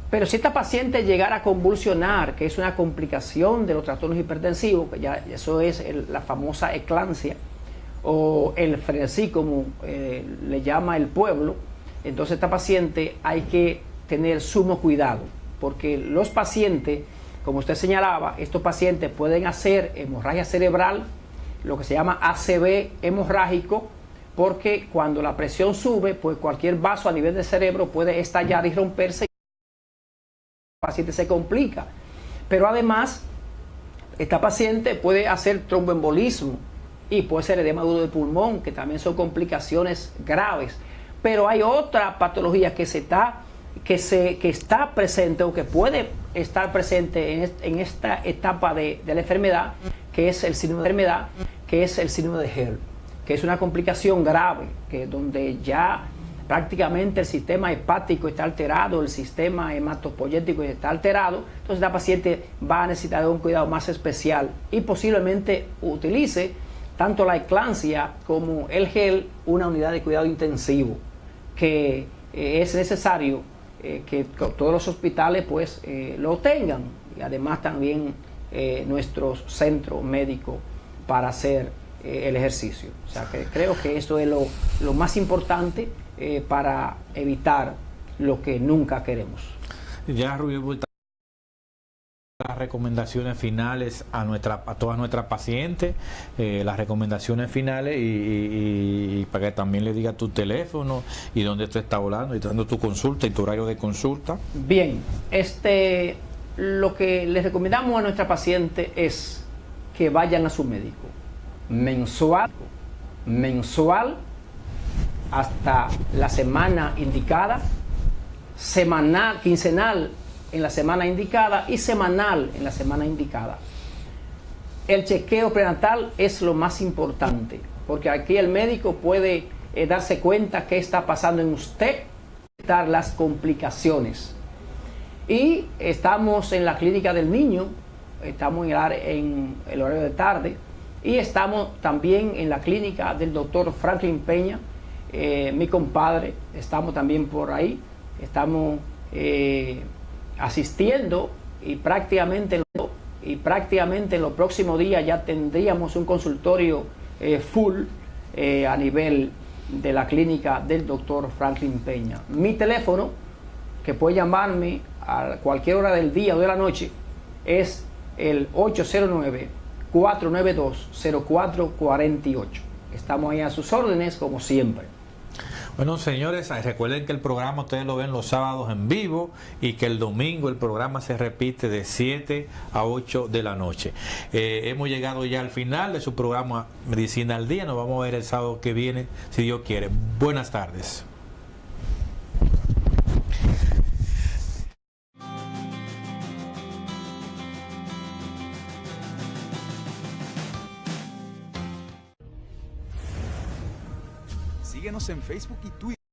Pero si esta paciente llegara a convulsionar, que es una complicación de los trastornos hipertensivos, que ya eso es la famosa eclampsia o el frenesí, como le llama el pueblo, entonces esta paciente hay que tener sumo cuidado, porque los pacientes, como usted señalaba, estos pacientes pueden hacer hemorragia cerebral, lo que se llama ACV hemorrágico, porque cuando la presión sube, pues cualquier vaso a nivel del cerebro puede estallar y romperse y el paciente se complica. Pero además, esta paciente puede hacer tromboembolismo y puede ser edema agudo de pulmón, que también son complicaciones graves. Pero hay otra patología que está presente o que puede estar presente en esta etapa de la enfermedad, que es el síndrome de Hell, que es una complicación grave, que donde ya prácticamente el sistema hepático está alterado, el sistema hematopoyético está alterado. Entonces la paciente va a necesitar de un cuidado más especial y posiblemente utilice tanto la eclampsia como el gel, una unidad de cuidado intensivo, que es necesario que todos los hospitales pues lo tengan, y además también nuestros centros médicos para hacer el ejercicio. O sea, que creo que esto es lo más importante para evitar lo que nunca queremos. Ya Rubí, las recomendaciones finales a todas nuestras pacientes, las recomendaciones finales y para que también le diga tu teléfono y dónde tú estás hablando y dando tu consulta y tu horario de consulta. Bien, lo que les recomendamos a nuestra paciente es que vayan a su médico mensual hasta la semana indicada, semanal, quincenal en la semana indicada y semanal en la semana indicada. El chequeo prenatal es lo más importante, porque aquí el médico puede darse cuenta qué está pasando en usted, dar las complicaciones. Y estamos en la clínica del niño, estamos en el horario de tarde, y estamos también en la clínica del doctor Franklin Peña, mi compadre, estamos también por ahí, estamos asistiendo y prácticamente en los próximos días ya tendríamos un consultorio full a nivel de la clínica del doctor Franklin Peña. Mi teléfono, que puede llamarme a cualquier hora del día o de la noche, es el 809-492-0448. Estamos ahí a sus órdenes como siempre. Bueno, señores, recuerden que el programa ustedes lo ven los sábados en vivo y que el domingo el programa se repite de 7 a 8 de la noche. Hemos llegado ya al final de su programa Medicina al Día. Nos vamos a ver el sábado que viene, si Dios quiere. Buenas tardes. Síguenos en Facebook y Twitter.